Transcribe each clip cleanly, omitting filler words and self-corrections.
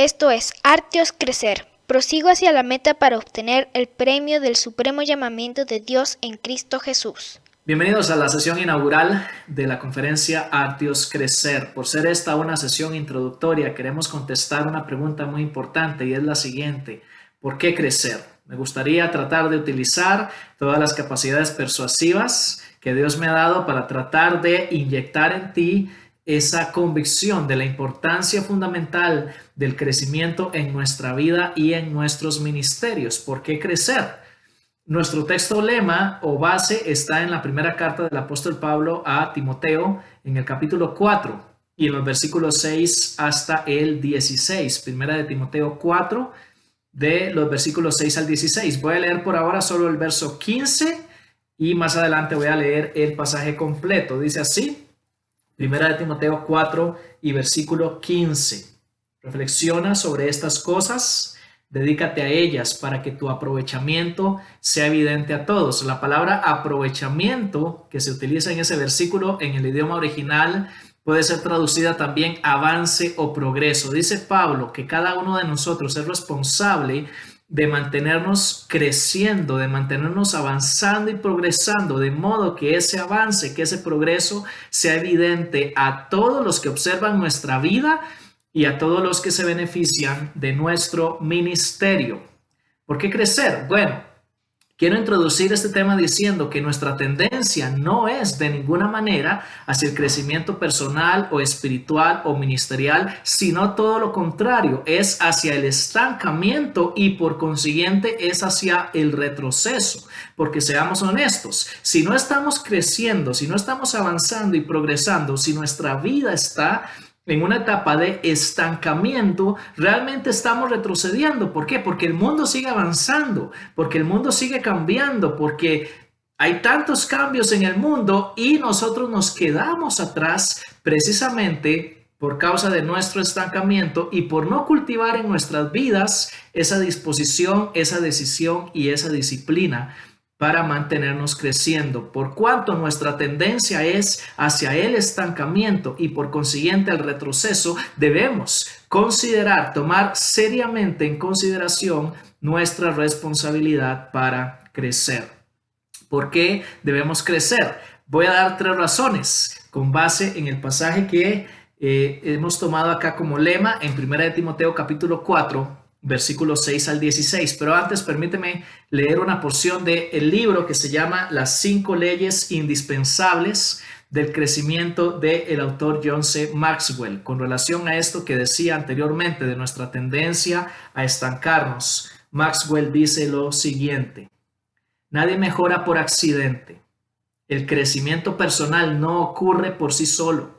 Esto es Artios Crecer. Prosigo hacia la meta para obtener el premio del supremo llamamiento de Dios en Cristo Jesús. Bienvenidos a la sesión inaugural de la conferencia Artios Crecer. Por ser esta una sesión introductoria, queremos contestar una pregunta muy importante y es la siguiente: ¿por qué crecer? Me gustaría tratar de utilizar todas las capacidades persuasivas que Dios me ha dado para tratar de inyectar en ti esa convicción de la importancia fundamental del crecimiento en nuestra vida y en nuestros ministerios. ¿Por qué crecer? Nuestro texto lema o base está en la primera carta del apóstol Pablo a Timoteo en el capítulo 4 y en los versículos 6 hasta el 16. Primera de Timoteo 4 de los versículos 6 al 16. Voy a leer por ahora solo el verso 15 y más adelante voy a leer el pasaje completo. Dice así, Primera de Timoteo 4 y versículo 15. Reflexiona sobre estas cosas. Dedícate a ellas para que tu aprovechamiento sea evidente a todos. La palabra aprovechamiento que se utiliza en ese versículo en el idioma original puede ser traducida también avance o progreso. Dice Pablo que cada uno de nosotros es responsable de mantenernos creciendo, de mantenernos avanzando y progresando, de modo que ese avance, que ese progreso sea evidente a todos los que observan nuestra vida y a todos los que se benefician de nuestro ministerio. ¿Por qué crecer? Bueno, quiero introducir este tema diciendo que nuestra tendencia no es de ninguna manera hacia el crecimiento personal o espiritual o ministerial, sino todo lo contrario, es hacia el estancamiento y por consiguiente es hacia el retroceso. Porque seamos honestos, si no estamos creciendo, si no estamos avanzando y progresando, si nuestra vida está en una etapa de estancamiento, realmente estamos retrocediendo. ¿Por qué? Porque el mundo sigue avanzando, porque el mundo sigue cambiando, porque hay tantos cambios en el mundo y nosotros nos quedamos atrás precisamente por causa de nuestro estancamiento y por no cultivar en nuestras vidas esa disposición, esa decisión y esa disciplina para mantenernos creciendo. Por cuanto nuestra tendencia es hacia el estancamiento y por consiguiente el retroceso, debemos considerar, tomar seriamente en consideración nuestra responsabilidad para crecer. ¿Por qué debemos crecer? Voy a dar 3 razones con base en el pasaje que hemos tomado acá como lema en 1 de Timoteo capítulo 4, versículos 6 al 16. Pero antes permíteme leer una porción del libro que se llama Las 5 leyes indispensables del crecimiento del autor John C. Maxwell, con relación a esto que decía anteriormente de nuestra tendencia a estancarnos. Maxwell dice lo siguiente: nadie mejora por accidente. El crecimiento personal no ocurre por sí solo.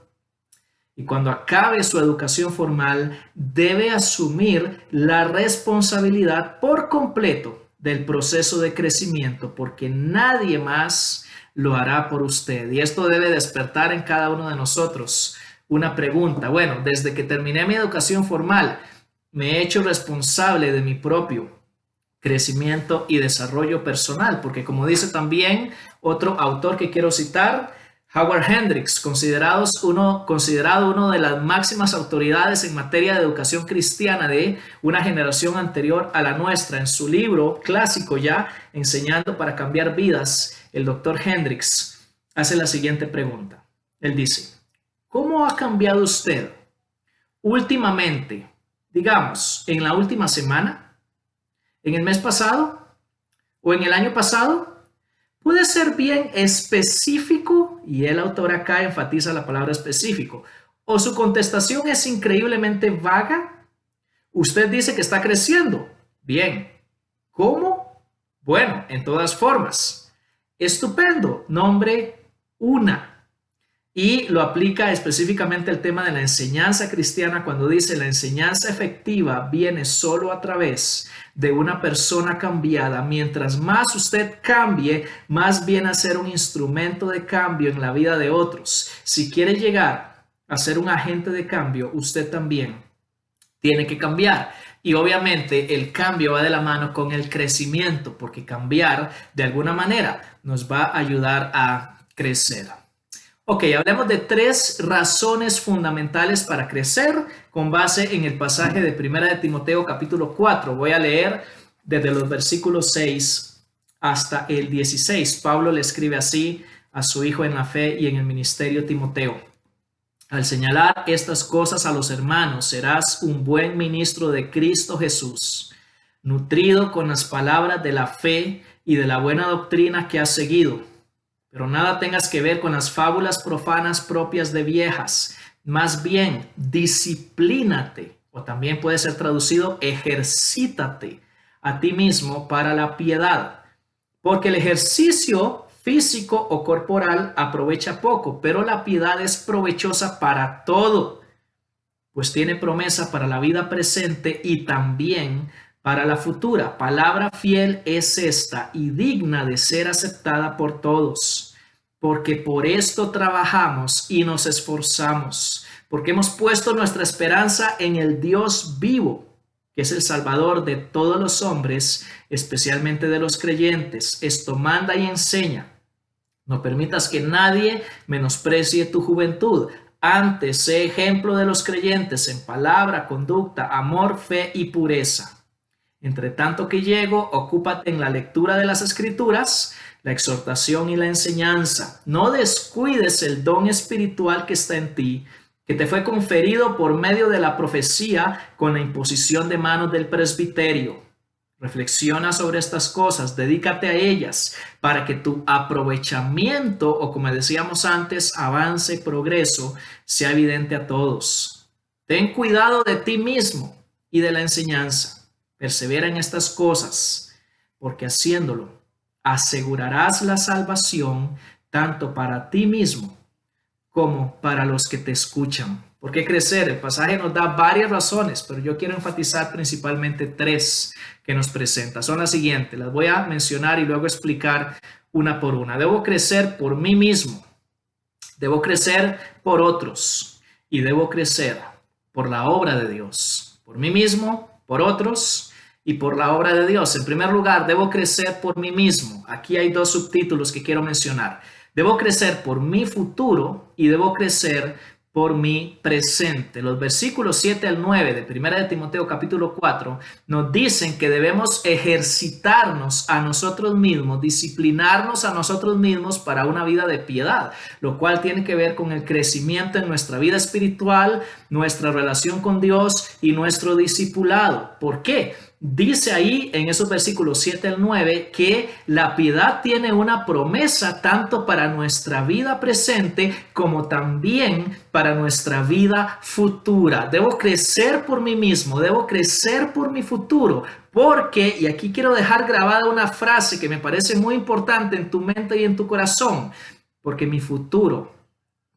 Y cuando acabe su educación formal, debe asumir la responsabilidad por completo del proceso de crecimiento, porque nadie más lo hará por usted. Y esto debe despertar en cada uno de nosotros una pregunta. Bueno, desde que terminé mi educación formal, me he hecho responsable de mi propio crecimiento y desarrollo personal, porque como dice también otro autor que quiero citar, Howard Hendricks, considerado uno de las máximas autoridades en materia de educación cristiana de una generación anterior a la nuestra, en su libro clásico ya, Enseñando para cambiar vidas, el doctor Hendricks hace la siguiente pregunta. Él dice: ¿cómo ha cambiado usted últimamente, digamos, en la última semana, en el mes pasado o en el año pasado? Puede ser bien específico, y el autor acá enfatiza la palabra específico, o su contestación es increíblemente vaga. Usted dice que está creciendo. Bien. ¿Cómo? Bueno, en todas formas. Estupendo. Nombre una. Y lo aplica específicamente al tema de la enseñanza cristiana cuando dice: la enseñanza efectiva viene solo a través de una persona cambiada. Mientras más usted cambie, más viene a ser un instrumento de cambio en la vida de otros. Si quiere llegar a ser un agente de cambio, usted también tiene que cambiar. Y obviamente el cambio va de la mano con el crecimiento, porque cambiar de alguna manera nos va a ayudar a crecer. Ok, hablemos de 3 razones fundamentales para crecer con base en el pasaje de 1 de Timoteo capítulo 4. Voy a leer desde los versículos 6 hasta el 16. Pablo le escribe así a su hijo en la fe y en el ministerio Timoteo. Al señalar estas cosas a los hermanos, serás un buen ministro de Cristo Jesús, nutrido con las palabras de la fe y de la buena doctrina que has seguido. Pero nada tengas que ver con las fábulas profanas propias de viejas. Más bien, disciplínate, o también puede ser traducido, ejercítate a ti mismo para la piedad. Porque el ejercicio físico o corporal aprovecha poco, pero la piedad es provechosa para todo, pues tiene promesa para la vida presente y también para la futura. Palabra fiel es esta y digna de ser aceptada por todos, porque por esto trabajamos y nos esforzamos, porque hemos puesto nuestra esperanza en el Dios vivo, que es el Salvador de todos los hombres, especialmente de los creyentes. Esto manda y enseña. No permitas que nadie menosprecie tu juventud. Antes, sé ejemplo de los creyentes en palabra, conducta, amor, fe y pureza. Entre tanto que llego, ocúpate en la lectura de las Escrituras, la exhortación y la enseñanza. No descuides el don espiritual que está en ti, que te fue conferido por medio de la profecía con la imposición de manos del presbiterio. Reflexiona sobre estas cosas, dedícate a ellas para que tu aprovechamiento, o como decíamos antes, avance, progreso, sea evidente a todos. Ten cuidado de ti mismo y de la enseñanza. Persevera en estas cosas, porque haciéndolo asegurarás la salvación tanto para ti mismo como para los que te escuchan. ¿Por qué crecer? El pasaje nos da varias razones, pero yo quiero enfatizar principalmente 3 que nos presenta. Son las siguientes, las voy a mencionar y luego explicar una por una. Debo crecer por mí mismo, debo crecer por otros y debo crecer por la obra de Dios. Por mí mismo, por otros y por la obra de Dios. En primer lugar, debo crecer por mí mismo. Aquí hay 2 subtítulos que quiero mencionar. Debo crecer por mi futuro y debo crecer por mi presente. Los versículos 7 al 9 de 1 de Timoteo capítulo 4 nos dicen que debemos ejercitarnos a nosotros mismos, disciplinarnos a nosotros mismos para una vida de piedad, lo cual tiene que ver con el crecimiento en nuestra vida espiritual, nuestra relación con Dios y nuestro discipulado. ¿Por qué? Dice ahí en esos versículos 7 al 9 que la piedad tiene una promesa tanto para nuestra vida presente como también para nuestra vida futura. Debo crecer por mí mismo, debo crecer por mi futuro, porque, y aquí quiero dejar grabada una frase que me parece muy importante en tu mente y en tu corazón, porque mi futuro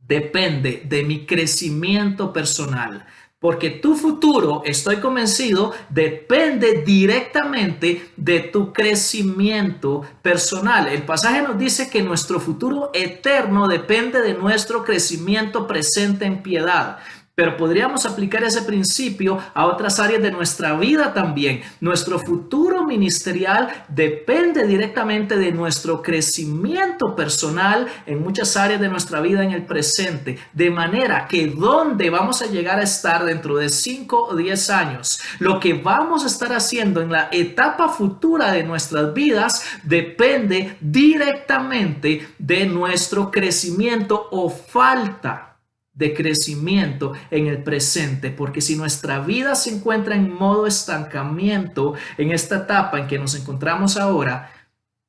depende de mi crecimiento personal. Porque tu futuro, estoy convencido, depende directamente de tu crecimiento personal. El pasaje nos dice que nuestro futuro eterno depende de nuestro crecimiento presente en piedad. Pero podríamos aplicar ese principio a otras áreas de nuestra vida también. Nuestro futuro ministerial depende directamente de nuestro crecimiento personal en muchas áreas de nuestra vida en el presente. De manera que donde vamos a llegar a estar dentro de 5 o 10 años, lo que vamos a estar haciendo en la etapa futura de nuestras vidas depende directamente de nuestro crecimiento o falta de crecimiento en el presente, porque si nuestra vida se encuentra en modo estancamiento en esta etapa en que nos encontramos ahora,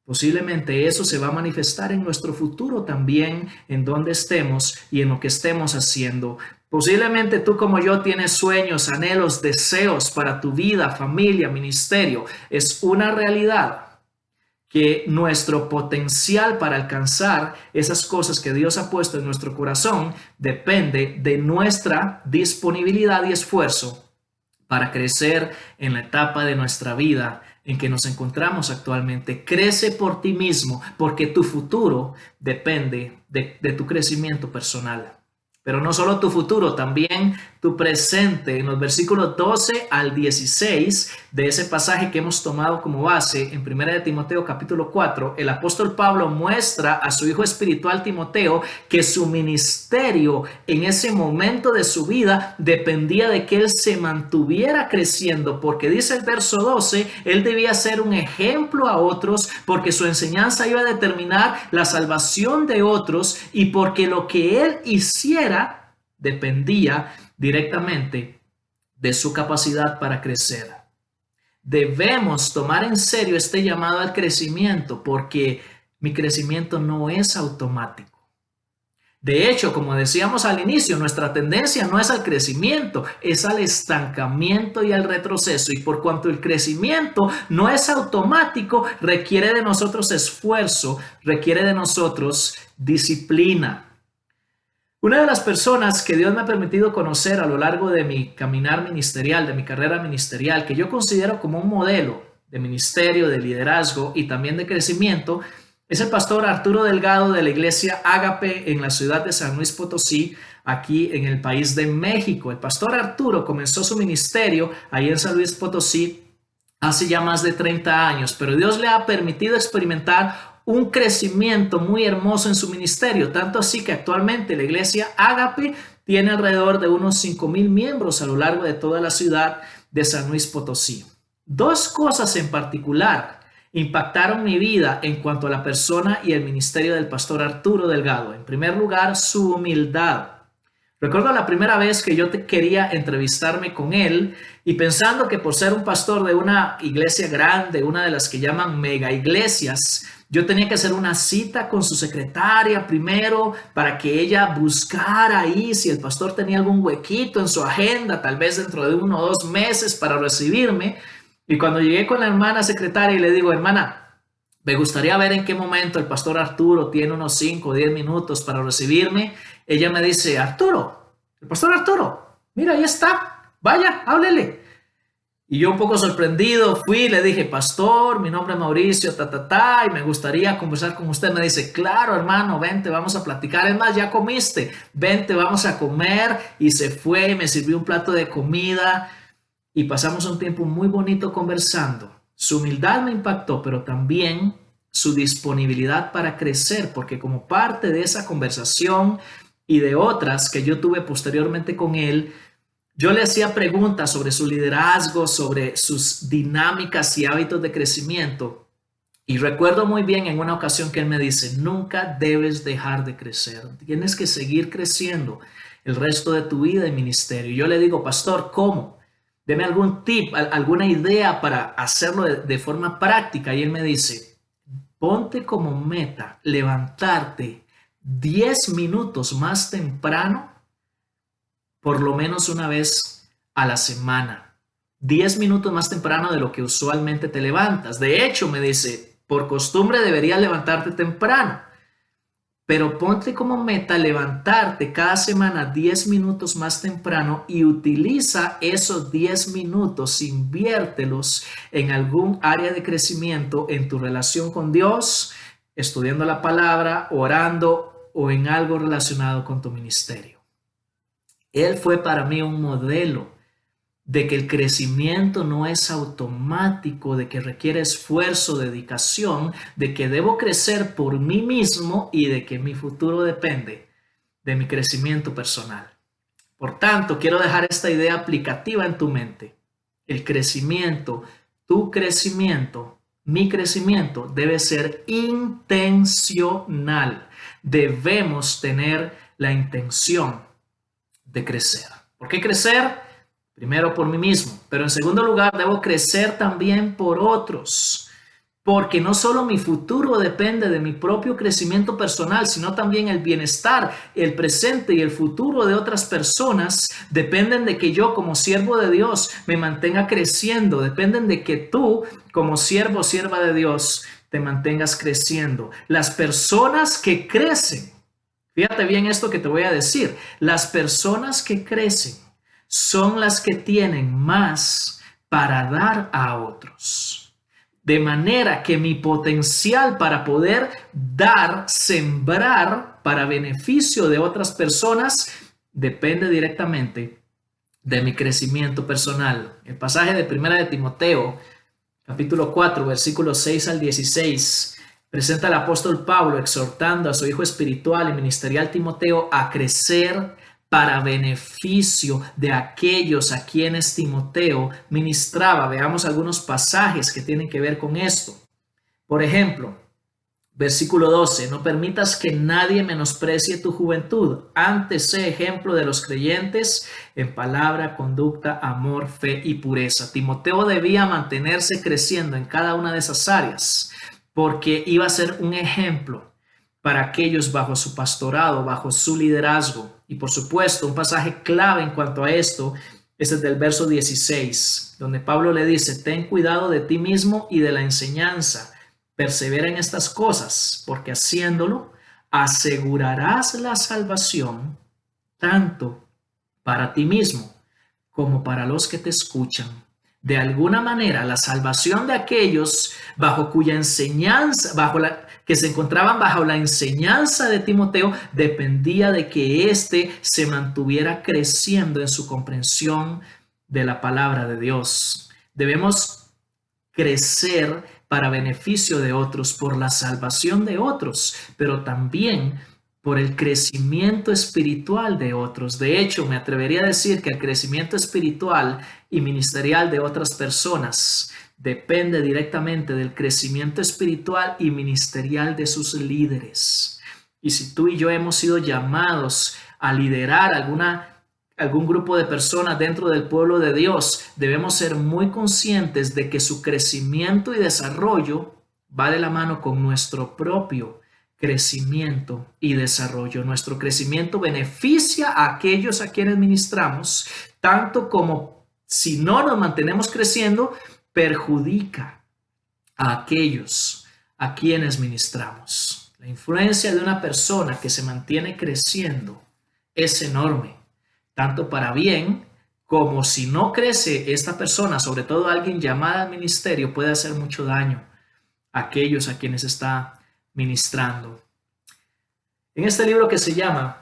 posiblemente eso se va a manifestar en nuestro futuro también, en donde estemos y en lo que estemos haciendo. Posiblemente tú como yo tienes sueños, anhelos, deseos para tu vida, familia, ministerio. Es una realidad que nuestro potencial para alcanzar esas cosas que Dios ha puesto en nuestro corazón depende de nuestra disponibilidad y esfuerzo para crecer en la etapa de nuestra vida en que nos encontramos actualmente. Crece por ti mismo, porque tu futuro depende de tu crecimiento personal. Pero no solo tu futuro, también tu presente. En los versículos 12 al 16 de ese pasaje que hemos tomado como base en 1 de Timoteo capítulo 4, el apóstol Pablo muestra a su hijo espiritual Timoteo que su ministerio en ese momento de su vida dependía de que él se mantuviera creciendo, porque dice el verso 12, él debía ser un ejemplo a otros, porque su enseñanza iba a determinar la salvación de otros y porque lo que él hiciera dependía directamente de su capacidad para crecer. Debemos tomar en serio este llamado al crecimiento porque mi crecimiento no es automático. De hecho, como decíamos al inicio, nuestra tendencia no es al crecimiento, es al estancamiento y al retroceso. Y por cuanto el crecimiento no es automático, requiere de nosotros esfuerzo, requiere de nosotros disciplina. Una de las personas que Dios me ha permitido conocer a lo largo de mi caminar ministerial, de mi carrera ministerial, que yo considero como un modelo de ministerio, de liderazgo y también de crecimiento, es el pastor Arturo Delgado de la iglesia Ágape en la ciudad de San Luis Potosí, aquí en el país de México. El pastor Arturo comenzó su ministerio ahí en San Luis Potosí hace ya más de 30 años, pero Dios le ha permitido experimentar un crecimiento muy hermoso en su ministerio, tanto así que actualmente la iglesia Ágape tiene alrededor de unos 5,000 miembros a lo largo de toda la ciudad de San Luis Potosí. Dos cosas en particular impactaron mi vida en cuanto a la persona y el ministerio del pastor Arturo Delgado. En primer lugar, su humildad. Recuerdo la primera vez que yo quería entrevistarme con él y pensando que por ser un pastor de una iglesia grande, una de las que llaman mega iglesias, yo tenía que hacer una cita con su secretaria primero para que ella buscara ahí si el pastor tenía algún huequito en su agenda, tal vez dentro de 1 o 2 meses para recibirme. Y cuando llegué con la hermana secretaria y le digo, hermana, me gustaría ver en qué momento el pastor Arturo tiene unos 5 o 10 minutos para recibirme, ella me dice, Arturo, el pastor Arturo, mira, ahí está, vaya, háblele. Y yo un poco sorprendido fui y le dije, pastor, mi nombre es Mauricio, y me gustaría conversar con usted. Me dice, claro, hermano, vente, vamos a platicar. Es más, ya comiste, vente, vamos a comer. Y se fue, me sirvió un plato de comida y pasamos un tiempo muy bonito conversando. Su humildad me impactó, pero también su disponibilidad para crecer, porque como parte de esa conversación y de otras que yo tuve posteriormente con él, yo le hacía preguntas sobre su liderazgo, sobre sus dinámicas y hábitos de crecimiento. Y recuerdo muy bien en una ocasión que él me dice, nunca debes dejar de crecer. Tienes que seguir creciendo el resto de tu vida y ministerio. Y yo le digo, pastor, ¿cómo? Deme algún tip, alguna idea para hacerlo de forma práctica. Y él me dice, ponte como meta levantarte 10 minutos más temprano por lo menos una vez a la semana. 10 minutos más temprano de lo que usualmente te levantas. De hecho, me dice, por costumbre deberías levantarte temprano, pero ponte como meta levantarte cada semana 10 minutos más temprano y utiliza esos 10 minutos, inviértelos en algún área de crecimiento en tu relación con Dios, estudiando la palabra, orando o en algo relacionado con tu ministerio. Él fue para mí un modelo de que el crecimiento no es automático, de que requiere esfuerzo, dedicación, de que debo crecer por mí mismo y de que mi futuro depende de mi crecimiento personal. Por tanto, quiero dejar esta idea aplicativa en tu mente. El crecimiento, tu crecimiento, mi crecimiento debe ser intencional. Debemos tener la intención de crecer. ¿Por qué crecer? Primero por mí mismo, pero en segundo lugar debo crecer también por otros, porque no solo mi futuro depende de mi propio crecimiento personal, sino también el bienestar, el presente y el futuro de otras personas dependen de que yo como siervo de Dios me mantenga creciendo, dependen de que tú como siervo o sierva de Dios te mantengas creciendo. Las personas que crecen, fíjate bien esto que te voy a decir. Las personas que crecen son las que tienen más para dar a otros. De manera que mi potencial para poder dar, sembrar para beneficio de otras personas, depende directamente de mi crecimiento personal. El pasaje de Primera de Timoteo, capítulo 4, versículos 6 al 16, presenta al apóstol Pablo exhortando a su hijo espiritual y ministerial Timoteo a crecer para beneficio de aquellos a quienes Timoteo ministraba. Veamos algunos pasajes que tienen que ver con esto. Por ejemplo, versículo 12, no permitas que nadie menosprecie tu juventud, antes sé ejemplo de los creyentes en palabra, conducta, amor, fe y pureza. Timoteo debía mantenerse creciendo en cada una de esas áreas porque iba a ser un ejemplo para aquellos bajo su pastorado, bajo su liderazgo. Y por supuesto, un pasaje clave en cuanto a esto es el del verso 16, donde Pablo le dice, ten cuidado de ti mismo y de la enseñanza. Persevera en estas cosas, porque haciéndolo asegurarás la salvación tanto para ti mismo como para los que te escuchan. De alguna manera, la salvación de aquellos bajo cuya enseñanza, que se encontraban bajo la enseñanza de Timoteo, dependía de que éste se mantuviera creciendo en su comprensión de la palabra de Dios. Debemos crecer para beneficio de otros, por la salvación de otros, pero también por el crecimiento espiritual de otros. De hecho, me atrevería a decir que el crecimiento espiritual y ministerial de otras personas depende directamente del crecimiento espiritual y ministerial de sus líderes. Y si tú y yo hemos sido llamados a liderar algún grupo de personas dentro del pueblo de Dios, debemos ser muy conscientes de que su crecimiento y desarrollo va de la mano con nuestro propio crecimiento y desarrollo. Nuestro crecimiento beneficia a aquellos a quienes ministramos, tanto como si no nos mantenemos creciendo, perjudica a aquellos a quienes ministramos. La influencia de una persona que se mantiene creciendo es enorme, tanto para bien como si no crece esta persona, sobre todo alguien llamada al ministerio, puede hacer mucho daño a aquellos a quienes está ministrando. En este libro que se llama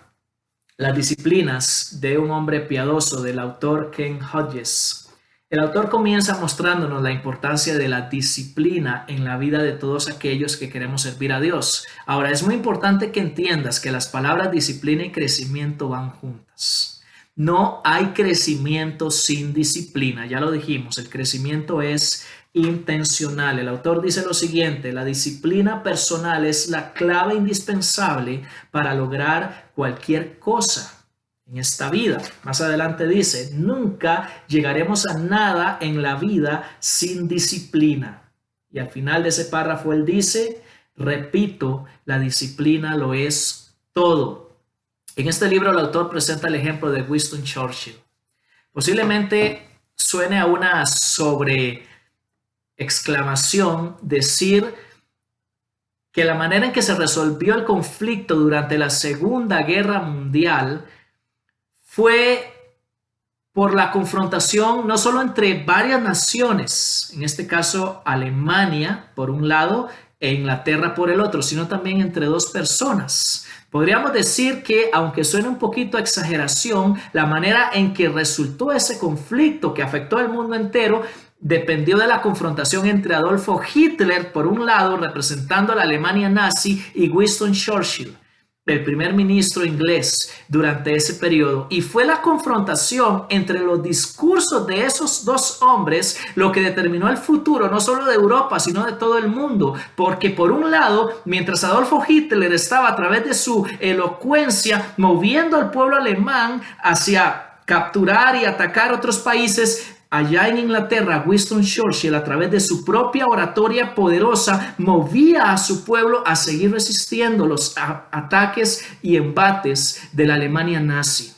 Las disciplinas de un hombre piadoso, del autor Ken Hodges, el autor comienza mostrándonos la importancia de la disciplina en la vida de todos aquellos que queremos servir a Dios. Ahora, es muy importante que entiendas que las palabras disciplina y crecimiento van juntas. No hay crecimiento sin disciplina, ya lo dijimos, el crecimiento es intencional. El autor dice lo siguiente, la disciplina personal es la clave indispensable para lograr cualquier cosa en esta vida. Más adelante dice, nunca llegaremos a nada en la vida sin disciplina. Y al final de ese párrafo él dice, repito, la disciplina lo es todo. En este libro el autor presenta el ejemplo de Winston Churchill. Posiblemente suene a una exclamación decir que la manera en que se resolvió el conflicto durante la Segunda Guerra Mundial fue por la confrontación no solo entre varias naciones, en este caso Alemania por un lado e Inglaterra por el otro, sino también entre dos personas. Podríamos decir que, aunque suene un poquito a exageración, la manera en que resultó ese conflicto que afectó al mundo entero dependió de la confrontación entre Adolfo Hitler, por un lado, representando a la Alemania nazi, y Winston Churchill, el primer ministro inglés durante ese periodo. Y fue la confrontación entre los discursos de esos dos hombres lo que determinó el futuro, no solo de Europa, sino de todo el mundo. Porque por un lado, mientras Adolfo Hitler estaba a través de su elocuencia moviendo al pueblo alemán hacia capturar y atacar otros países, allá en Inglaterra, Winston Churchill, a través de su propia oratoria poderosa, movía a su pueblo a seguir resistiendo los ataques y embates de la Alemania nazi.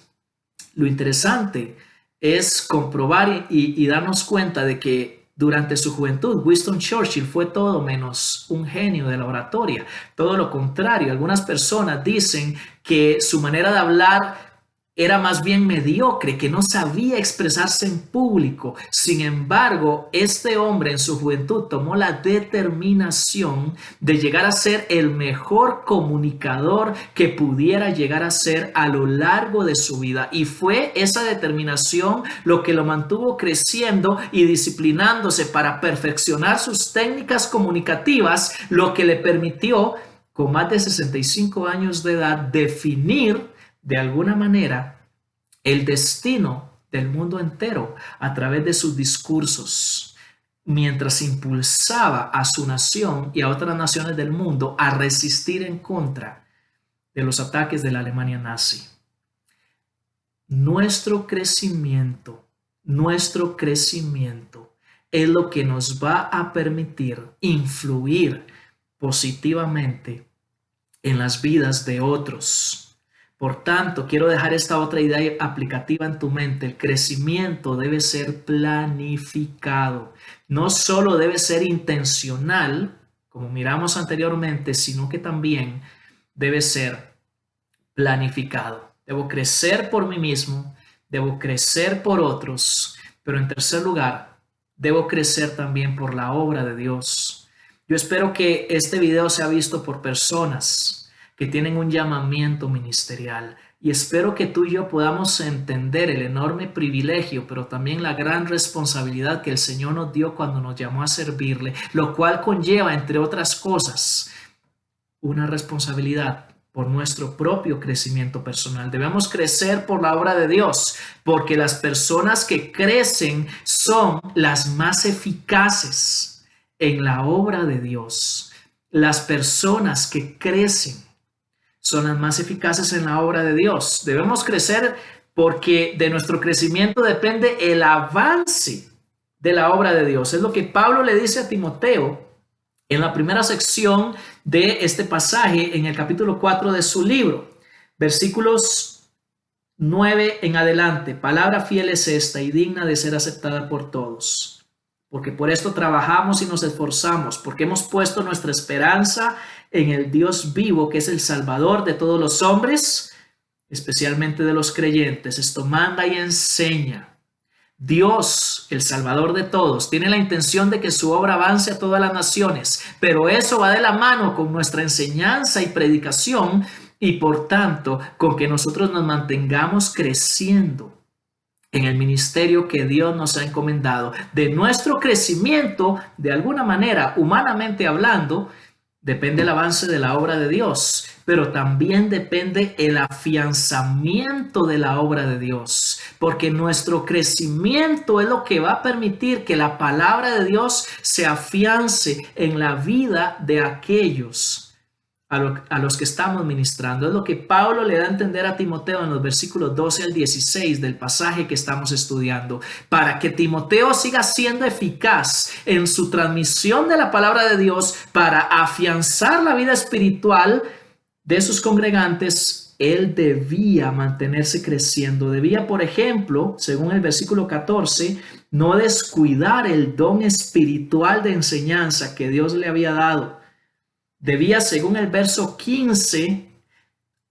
Lo interesante es comprobar y darnos cuenta de que durante su juventud, Winston Churchill fue todo menos un genio de la oratoria. Todo lo contrario, algunas personas dicen que su manera de hablar era más bien mediocre, que no sabía expresarse en público. Sin embargo, este hombre en su juventud tomó la determinación de llegar a ser el mejor comunicador que pudiera llegar a ser a lo largo de su vida. Y fue esa determinación lo que lo mantuvo creciendo y disciplinándose para perfeccionar sus técnicas comunicativas, lo que le permitió, con más de 65 años de edad, definir de alguna manera el destino del mundo entero a través de sus discursos, mientras impulsaba a su nación y a otras naciones del mundo a resistir en contra de los ataques de la Alemania nazi. Nuestro crecimiento es lo que nos va a permitir influir positivamente en las vidas de otros. Por tanto, quiero dejar esta otra idea aplicativa en tu mente. El crecimiento debe ser planificado. No solo debe ser intencional, como miramos anteriormente, sino que también debe ser planificado. Debo crecer por mí mismo, debo crecer por otros, pero en tercer lugar, debo crecer también por la obra de Dios. Yo espero que este video sea visto por personas que tienen un llamamiento ministerial, y espero que tú y yo podamos entender el enorme privilegio, pero también la gran responsabilidad que el Señor nos dio cuando nos llamó a servirle, lo cual conlleva, entre otras cosas, una responsabilidad por nuestro propio crecimiento personal. Debemos crecer por la obra de Dios, porque las personas que crecen son las más eficaces en la obra de Dios. Las personas que crecen son las más eficaces en la obra de Dios. Debemos crecer porque de nuestro crecimiento depende el avance de la obra de Dios. Es lo que Pablo le dice a Timoteo en la primera sección de este pasaje, en el capítulo 4 de su libro, versículos 9 en adelante. Palabra fiel es esta y digna de ser aceptada por todos, porque por esto trabajamos y nos esforzamos, porque hemos puesto nuestra esperanza en el Dios vivo, que es el Salvador de todos los hombres, especialmente de los creyentes. Esto manda y enseña. Dios, el Salvador de todos, tiene la intención de que su obra avance a todas las naciones, pero eso va de la mano con nuestra enseñanza y predicación, y por tanto con que nosotros nos mantengamos creciendo en el ministerio que Dios nos ha encomendado. De nuestro crecimiento, de alguna manera, humanamente hablando, depende el avance de la obra de Dios, pero también depende el afianzamiento de la obra de Dios, porque nuestro crecimiento es lo que va a permitir que la palabra de Dios se afiance en la vida de aquellos a los que estamos ministrando. Es lo que Pablo le da a entender a Timoteo en los versículos 12 al 16 del pasaje que estamos estudiando, para que Timoteo siga siendo eficaz en su transmisión de la palabra de Dios para afianzar la vida espiritual de sus congregantes. Él debía mantenerse creciendo. Debía, por ejemplo, según el versículo 14, no descuidar el don espiritual de enseñanza que Dios le había dado. Debía, según el verso 15,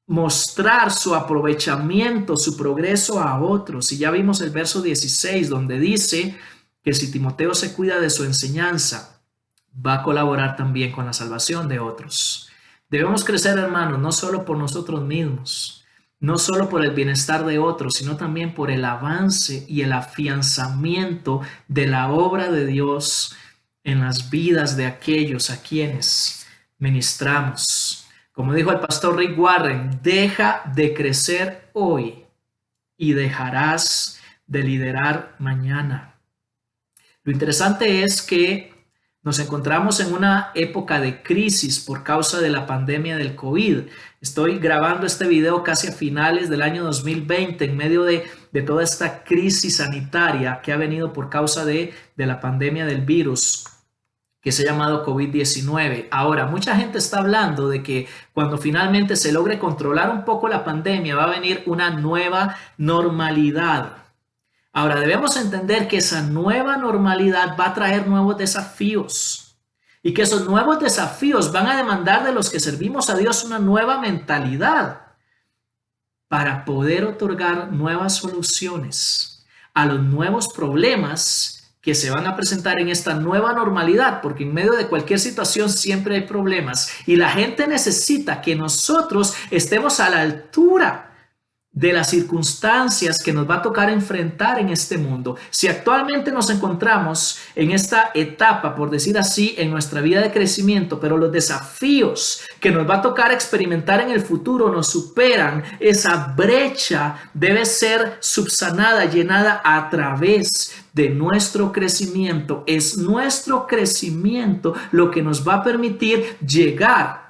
mostrar su aprovechamiento, su progreso a otros. Y ya vimos el verso 16, donde dice que si Timoteo se cuida de su enseñanza, va a colaborar también con la salvación de otros. Debemos crecer, hermanos, no solo por nosotros mismos, no solo por el bienestar de otros, sino también por el avance y el afianzamiento de la obra de Dios en las vidas de aquellos a quienes ministramos. Como dijo el pastor Rick Warren, deja de crecer hoy y dejarás de liderar mañana. Lo interesante es que nos encontramos en una época de crisis por causa de la pandemia del COVID. Estoy grabando este video casi a finales del año 2020, en medio de toda esta crisis sanitaria que ha venido por causa de la pandemia del virus que se ha llamado COVID-19. Ahora, mucha gente está hablando de que cuando finalmente se logre controlar un poco la pandemia, va a venir una nueva normalidad. Ahora, debemos entender que esa nueva normalidad va a traer nuevos desafíos y que esos nuevos desafíos van a demandar de los que servimos a Dios una nueva mentalidad. para poder otorgar nuevas soluciones a los nuevos problemas que se van a presentar en esta nueva normalidad, porque en medio de cualquier situación siempre hay problemas y la gente necesita que nosotros estemos a la altura de las circunstancias que nos va a tocar enfrentar en este mundo. Si actualmente nos encontramos en esta etapa, por decir así, en nuestra vida de crecimiento, pero los desafíos que nos va a tocar experimentar en el futuro nos superan, esa brecha debe ser subsanada, llenada a través de nuestro crecimiento. Es nuestro crecimiento lo que nos va a permitir llegar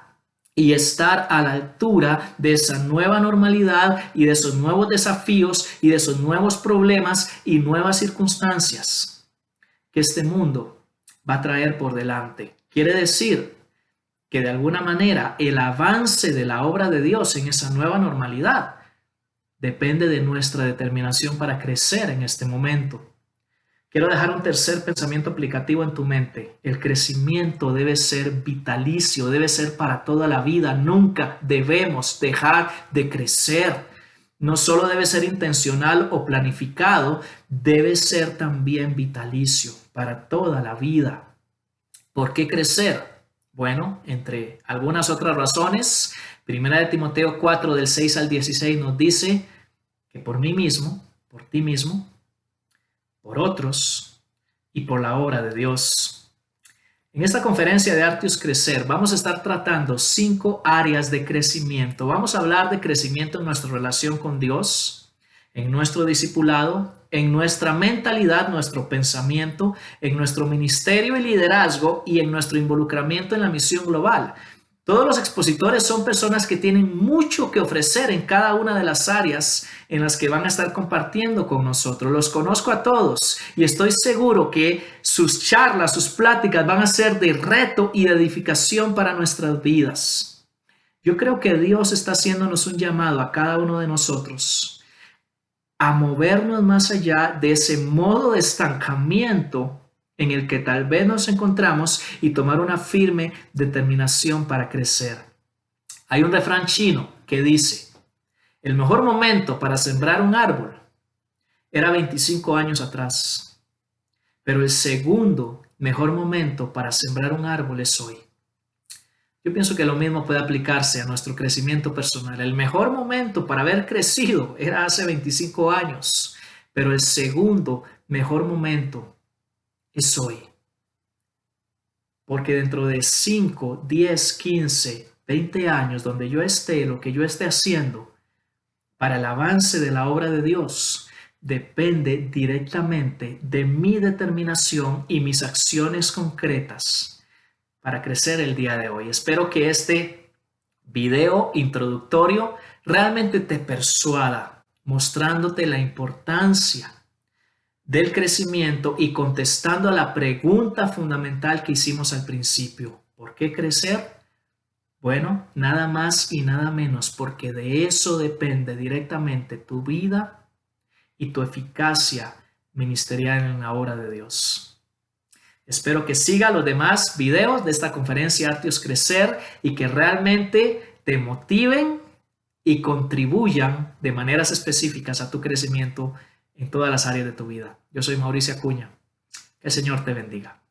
y estar a la altura de esa nueva normalidad y de esos nuevos desafíos y de esos nuevos problemas y nuevas circunstancias que este mundo va a traer por delante. Quiere decir que de alguna manera el avance de la obra de Dios en esa nueva normalidad depende de nuestra determinación para crecer en este momento. Quiero dejar un tercer pensamiento aplicativo en tu mente. El crecimiento debe ser vitalicio, debe ser para toda la vida. Nunca debemos dejar de crecer. No solo debe ser intencional o planificado, debe ser también vitalicio para toda la vida. ¿Por qué crecer? Bueno, entre algunas otras razones, 1 Timoteo 4 del 6 al 16 nos dice que por mí mismo, por ti mismo, por otros y por la obra de Dios. En esta conferencia de Artios Crecer vamos a estar tratando 5 áreas de crecimiento. Vamos a hablar de crecimiento en nuestra relación con Dios, en nuestro discipulado, en nuestra mentalidad, nuestro pensamiento, en nuestro ministerio y liderazgo y en nuestro involucramiento en la misión global. Todos los expositores son personas que tienen mucho que ofrecer en cada una de las áreas en las que van a estar compartiendo con nosotros. Los conozco a todos y estoy seguro que sus charlas, sus pláticas van a ser de reto y de edificación para nuestras vidas. Yo creo que Dios está haciéndonos un llamado a cada uno de nosotros a movernos más allá de ese modo de estancamiento en el que tal vez nos encontramos y tomar una firme determinación para crecer. Hay un refrán chino que dice, el mejor momento para sembrar un árbol era 25 años atrás, pero el segundo mejor momento para sembrar un árbol es hoy. Yo pienso que lo mismo puede aplicarse a nuestro crecimiento personal. El mejor momento para haber crecido era hace 25 años, pero el segundo mejor momento es hoy. Porque dentro de 5, 10, 15, 20 años, donde yo esté, lo que yo esté haciendo para el avance de la obra de Dios, depende directamente de mi determinación y mis acciones concretas para crecer el día de hoy. Espero que este video introductorio realmente te persuada, mostrándote la importancia del crecimiento y contestando a la pregunta fundamental que hicimos al principio. ¿Por qué crecer? Bueno, nada más y nada menos, porque de eso depende directamente tu vida y tu eficacia ministerial en la obra de Dios. Espero que siga los demás videos de esta conferencia Artios Crecer y que realmente te motiven y contribuyan de maneras específicas a tu crecimiento en todas las áreas de tu vida. Yo soy Mauricio Acuña. Que el Señor te bendiga.